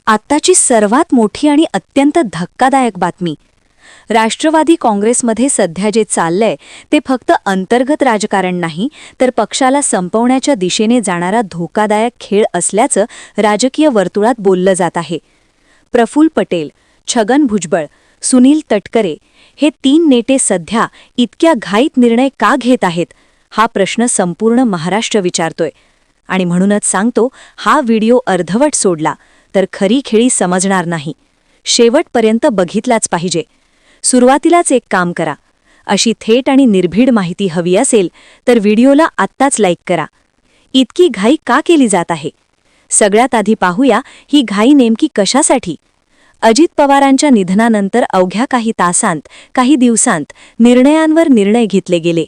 आत्ताची सर्वात मोठी आणि अत्यंत धक्कादायक बातमी. राष्ट्रवादी काँग्रेसमध्ये सध्या जे चाललंय ते फक्त अंतर्गत राजकारण नाही, तर पक्षाला संपवण्याच्या दिशेने जाणारा धोकादायक खेळ असल्याचं राजकीय वर्तुळात बोललं जात आहे. प्रफुल्ल पटेल, छगन भुजबळ, सुनील तटकरे हे 3 नेते सध्या इतक्या घाईत निर्णय का घेत आहेत, हा प्रश्न संपूर्ण महाराष्ट्र विचारतोय. आणि म्हणूनच सांगतो, हा व्हिडिओ अर्धवट सोडला तर खरी खेळी समजणार नाही. शेवटपर्यंत बघितलाच पाहिजे. सुरुवातीलाच एक काम करा, अशी थेट आणि निर्भीड माहिती हवी असेल तर व्हिडिओला आत्ताच लाईक करा. इतकी घाई का केली जात आहे? सगळ्यात आधी पाहूया ही घाई नेमकी कशासाठी. अजित पवारांच्या निधनानंतर अवघ्या काही तासांत, काही दिवसांत निर्णयांवर निर्णय घेतले गेले.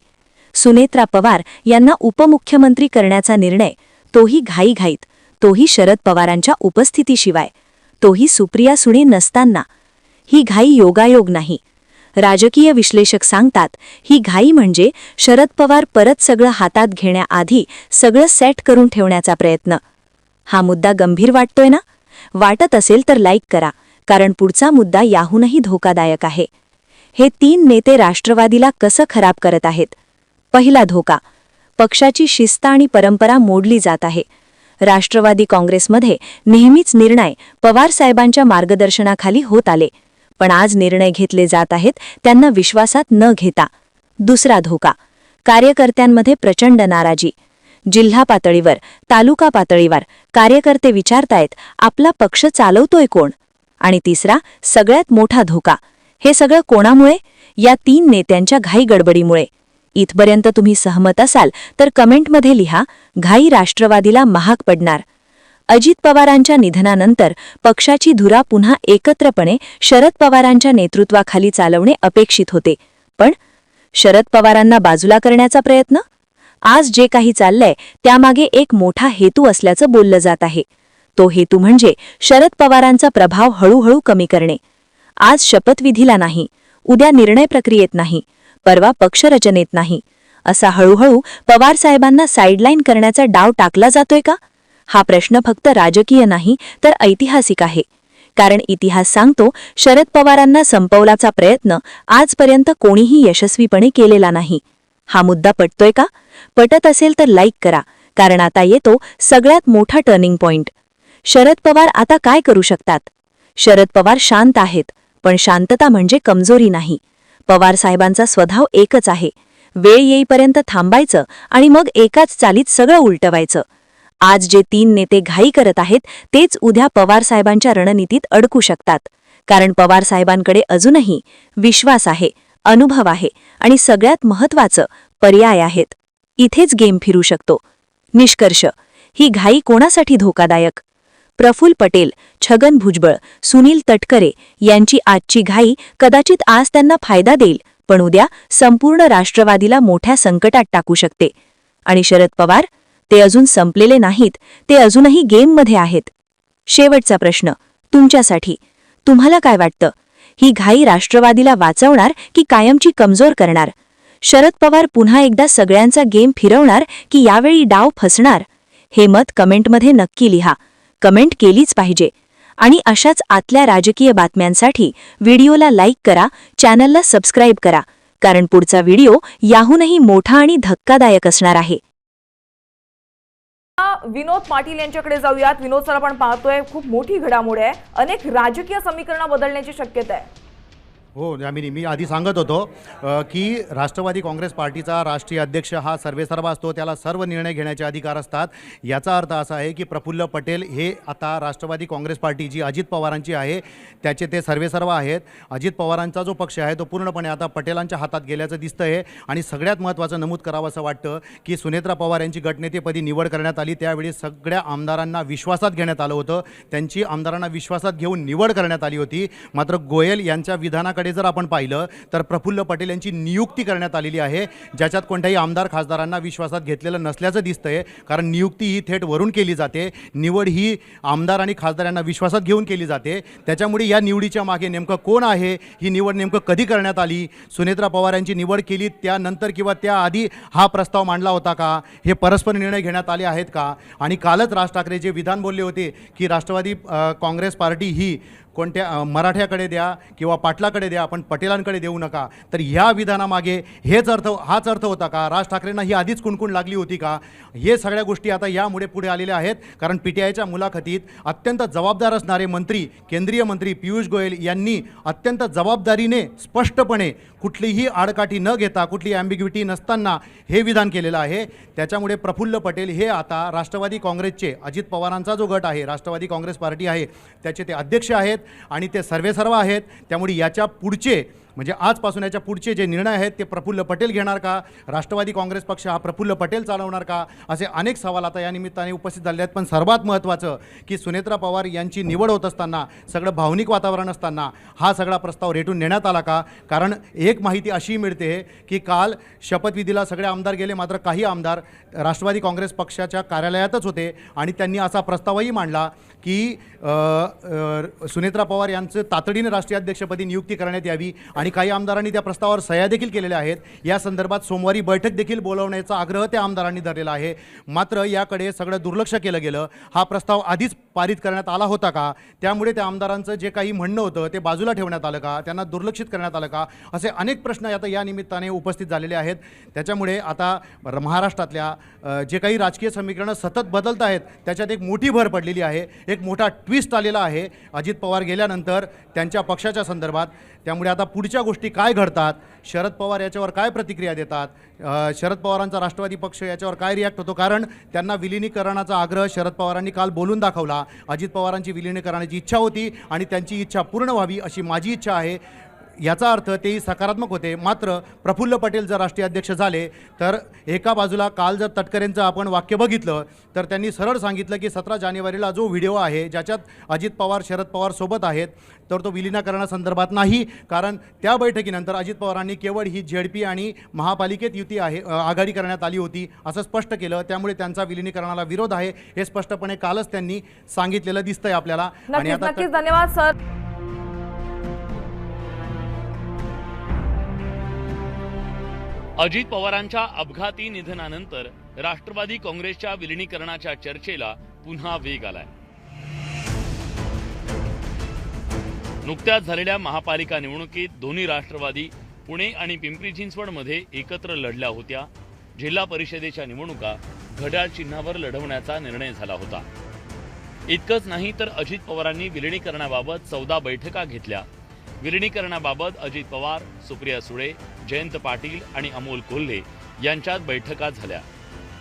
सुनेत्रा पवार यांना उपमुख्यमंत्री करण्याचा निर्णय, तोही घाईघाईत, तोही शरद पवारांच्या उपस्थितीशिवाय, तोही सुप्रिया सुळे नसताना. ही घाई योगायोग नाही. राजकीय विश्लेषक सांगतात, ही घाई म्हणजे शरद पवार परत सगळं हातात घेण्याआधी सगळं सेट करून ठेवण्याचा प्रयत्न. हा मुद्दा गंभीर वाटतोय ना? वाटत असेल तर लाईक करा, कारण पुढचा मुद्दा याहूनही धोकादायक आहे. हे 3 नेते राष्ट्रवादीला कसं खराब करत आहेत? पहिला धोका, पक्षाची शिस्त आणि परंपरा मोडली जात आहे. राष्ट्रवादी काँग्रेसमध्ये नेहमीच निर्णय पवारसाहेबांच्या मार्गदर्शनाखाली होत आले, पण आज निर्णय घेतले जात आहेत त्यांना विश्वासात न घेता. दुसरा धोका, कार्यकर्त्यांमध्ये प्रचंड नाराजी. जिल्हा पातळीवर, तालुका पातळीवर कार्यकर्ते विचारतायत, आपला पक्ष चालवतोय कोण? आणि तिसरा, सगळ्यात मोठा धोका, हे सगळं कोणामुळे? या 3 नेत्यांच्या घाई गडबडीमुळे. इथपर्यंत तुम्ही सहमत असाल तर कमेंटमध्ये लिहा, घाई राष्ट्रवादीला महाग पडणार. अजित पवारांच्या निधनानंतर पक्षाची धुरा पुन्हा एकत्रपणे शरद पवारांच्या नेतृत्वाखाली चालवणे अपेक्षित होते, पण शरद पवारांना बाजूला करण्याचा प्रयत्न. आज जे काही चाललंय त्यामागे एक मोठा हेतू असल्याचं बोललं जात आहे. तो हेतू म्हणजे शरद पवारांचा प्रभाव हळूहळू कमी करणे. आज शपथविधीला नाही, उद्या निर्णय प्रक्रियेत नाही, परवा पक्षरचनेत नाही, असा हळूहळू पवारसाहेबांना साईडलाईन करण्याचा डाव टाकला जातोय का? हा प्रश्न फक्त राजकीय नाही तर ऐतिहासिक आहे. कारण इतिहास सांगतो, शरद पवारांना संपवण्याचा प्रयत्न आजपर्यंत कोणीही यशस्वीपणे केलेला नाही. हा मुद्दा पटतोय का? पटत असेल तर लाईक करा, कारण आता येतो सगळ्यात मोठा टर्निंग पॉइंट. शरद पवार आता काय करू शकतात? शरद पवार शांत आहेत, पण शांतता म्हणजे कमजोरी नाही. पवारसाहेबांचा स्वभाव एकच आहे, वेळ येईपर्यंत थांबायचं आणि मग एकाच चालीत सगळं उलटवायचं. आज जे 3 नेते घाई करत आहेत तेच उद्या पवारसाहेबांच्या रणनीतीत अडकू शकतात. कारण पवारसाहेबांकडे अजूनही विश्वास आहे, अनुभव आहे आणि सगळ्यात महत्त्वाचं पर्याय आहेत. इथेच गेम फिरू शकतो. निष्कर्ष, ही घाई कोणासाठी धोकादायक? प्रफुल्ल पटेल, छगन भुजबळ, सुनील तटकरे यांची आजची घाई कदाचित आज त्यांना फायदा देईल, पण उद्या संपूर्ण राष्ट्रवादीला मोठ्या संकटात टाकू शकते. आणि शरद पवार, ते अजून संपलेले नाहीत, ते अजूनही गेममध्ये आहेत. शेवटचा प्रश्न तुमच्यासाठी, तुम्हाला काय वाटतं? ही घाई राष्ट्रवादीला वाचवणार की कायमची कमजोर करणार? शरद पवार पुन्हा एकदा सगळ्यांचा गेम फिरवणार की यावेळी डाव फसणार? हे मत कमेंटमध्ये नक्की लिहा. कमेंट केलीच पाहिजे. आणि अशाच आतल्या राजकीय बातम्यांसाठी व्हिडिओला लाईक करा, चॅनलला सबस्क्राईब करा, कारण पुढचा व्हिडिओ याहूनही मोठा आणि धक्कादायक असणार आहे. विनोद पाटील यांच्याकडे जाऊयात. विनोद सर, आपण पाहतोय खूप मोठी घडामोड आहे, अनेक राजकीय समीकरणं बदलण्याची शक्यता आहे. हो यामिनी, मी आधी सांगत होतो की राष्ट्रवादी काँग्रेस पार्टीचा राष्ट्रीय अध्यक्ष हा सर्वेसर्वा असतो, त्याला सर्व निर्णय घेण्याचे अधिकार असतात. याचा अर्थ असा आहे की प्रफुल्ल पटेल हे आता राष्ट्रवादी काँग्रेस पार्टी जी अजित पवारांची आहे त्याचे ते सर्वेसर्वा आहेत. अजित पवारांचा जो पक्ष आहे तो पूर्णपणे आता पटेलांच्या हातात गेल्याचं दिसतं आहे. आणि सगळ्यात महत्त्वाचं नमूद करावं असं वाटतं की सुनेत्रा पवार यांची गटनेतेपदी निवड करण्यात आली, त्यावेळी सगळ्या आमदारांना विश्वासात घेण्यात आलं होतं, त्यांची आमदारांना विश्वासात घेऊन निवड करण्यात आली होती. मात्र गोयल यांच्या विधानाकडे मराठ्याकडे जर आपण पाहिलं तर प्रफुल्ल पटेल यांची नियुक्ती करण्यात आलेली आहे, ज्याच्यात कोणत्याही आमदार खासदारांना विश्वासात घेतलेलं नसल्याचं दिसतंय. कारण नियुक्ती ही थेट वरून केली जाते, निवड ही आमदार आणि खासदार यांना विश्वासात घेऊन केली जाते. त्याच्यामुळे या निवडीच्या मागे नेमकं कोण आहे, ही निवड नेमकं कधी करण्यात आली, सुनेत्रा पवार यांची निवड केली त्यानंतर किंवा त्याआधी हा प्रस्ताव मांडला होता का, हे परस्पर निर्णय घेण्यात आले आहेत का. आणि कालच राज ठाकरे जे विधान बोलले होते की राष्ट्रवादी काँग्रेस पार्टी ही कोणत्या मराठ्याकडे द्या किंवा पाटलाकडे द्या, आपण पटेलांकडे देऊ नका, तर ह्या विधानामागे हाच अर्थ होता का, राज ठाकरेंना ही आधीच कुणकुण लागली होती का. हे सगळ्या गोष्टी आता यामुळे पुढे आलेल्या आहेत. कारण PTIच्या मुलाखतीत अत्यंत जबाबदार असणारे मंत्री, केंद्रीय मंत्री पियुष गोयल यांनी अत्यंत जबाबदारीने स्पष्टपणे कुठलीही आडकाठी न घेता, कुठली ॲम्बिग्युटी नसताना हे विधान केलेलं आहे. त्याच्यामुळे प्रफुल्ल पटेल हे आता राष्ट्रवादी काँग्रेसचे, अजित पवारांचा जो गट आहे, राष्ट्रवादी काँग्रेस पार्टी आहे, त्याचे ते अध्यक्ष आहेत आणि ते सर्वेसर्व आहेत. त्यामुळे याच्या पुढचे म्हणजे आजपासून याच्या पुढचे जे निर्णय आहेत ते प्रफुल्ल पटेल घेणार का, राष्ट्रवादी काँग्रेस पक्ष हा प्रफुल्ल पटेल चालवणार का, असे अनेक सवाल आता या निमित्ताने उपस्थित झाले आहेत. पण सर्वात महत्त्वाचं की सुनेत्रा पवार यांची निवड होत असताना, सगळं भावनिक वातावरण असताना हा सगळा प्रस्ताव रेटून नेण्यात आला का. कारण एक माहिती अशी मिळते की काल शपथविधीला सगळे आमदार गेले, मात्र काही आमदार राष्ट्रवादी काँग्रेस पक्षाच्या कार्यालयातच होते आणि त्यांनी असा प्रस्तावही मांडला की सुनेत्रा पवार यांचं तातडीने राष्ट्रीय अध्यक्षपदी नियुक्ती करण्यात यावी. आणि काही आमदारांनी त्या प्रस्तावावर सह्या देखील केलेल्या आहेत. या संदर्भात सोमवारी बैठक देखील बोलवण्याचा आग्रह त्या आमदारांनी धरलेला आहे. मात्र याकडे सगळं दुर्लक्ष केलं गेलं. हा प्रस्ताव आधीच पारित करण्यात आला होता का, त्यामुळे त्या आमदारांचं जे काही म्हणणं होतं ते बाजूला ठेवण्यात आलं का, त्यांना दुर्लक्षित करण्यात आलं का, असे अनेक प्रश्न आता या निमित्ताने उपस्थित झालेले आहेत. त्याच्यामुळे आता महाराष्ट्रातल्या जे काही राजकीय समीकरणं सतत बदलत आहेत त्याच्यात एक मोठी भर पडलेली आहे, एक मोठा ट्विस्ट आलेला आहे अजित पवार गेल्यानंतर त्यांच्या पक्षाच्या संदर्भात. त्यामुळे आता पुढच्या गोष्टी काय घडतात, शरद पवार याच्यावर काय प्रतिक्रिया देतात, शरद पवारांचा राष्ट्रवादी पक्ष याच्यावर काय रिॲक्ट होतो. कारण त्यांना विलिनीकरणाचा आग्रह शरद पवारांनी काल बोलून दाखवला. अजित पवारांची विलिनीकरणाची इच्छा होती आणि त्यांची इच्छा पूर्ण व्हावी अशी माझी इच्छा आहे. याचा अर्थ तेही सकारात्मक होते. मात्र प्रफुल्ल पटेल जर राष्ट्रीय अध्यक्ष झाले तर एका बाजूला काल जर तटकरेंचं आपण वाक्य बघितलं तर त्यांनी सरळ सांगितलं की 17 जानेवारीला जो व्हिडिओ आहे ज्याच्यात अजित पवार शरद पवार सोबत आहेत तर तो विलिनीकरणासंदर्भात नाही. कारण त्या बैठकीनंतर अजित पवारांनी केवळ ही ZP आणि महापालिकेत युती आहे आघाडी करण्यात आली होती असं स्पष्ट केलं. त्यामुळे त्यांचा विलिनीकरणाला विरोध आहे हे स्पष्टपणे कालच त्यांनी सांगितलेलं दिसतंय आपल्याला. आणि आता नक्कीच धन्यवाद सर. अजित पवारांच्या अपघाती निधनानंतर राष्ट्रवादी काँग्रेसच्या विलिनीकरणाच्या चर्चेला पुन्हा वेग आलाय. नुकत्याच झालेल्या महापालिका निवडणुकीत दोन्ही राष्ट्रवादी पुणे आणि पिंपरी चिंचवडमध्ये एकत्र लढल्या होत्या. जिल्हा परिषदेच्या निवडणुका घड्याळ चिन्हावर लढवण्याचा निर्णय झाला होता. इतकंच नाही तर अजित पवारांनी विलिनीकरणाबाबत 14 बैठका घेतल्या. विलिनीकरणाबाबत अजित पवार, सुप्रिया सुळे, जयंत पाटील आणि अमोल कोल्हे यांच्यात बैठका झाल्या.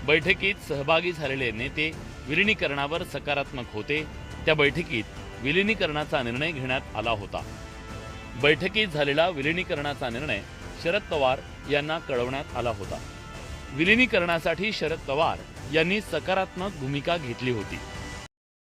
बैठकीत सहभागी झालेले नेते विलिनीकरणावर सकारात्मक होते. त्या बैठकीत विलिनीकरणाचा निर्णय घेण्यात आला होता. बैठकीत झालेला विलिनीकरणाचा निर्णय शरद पवार यांना कळवण्यात आला होता. विलिनीकरणासाठी शरद पवार यांनी सकारात्मक भूमिका घेतली होती.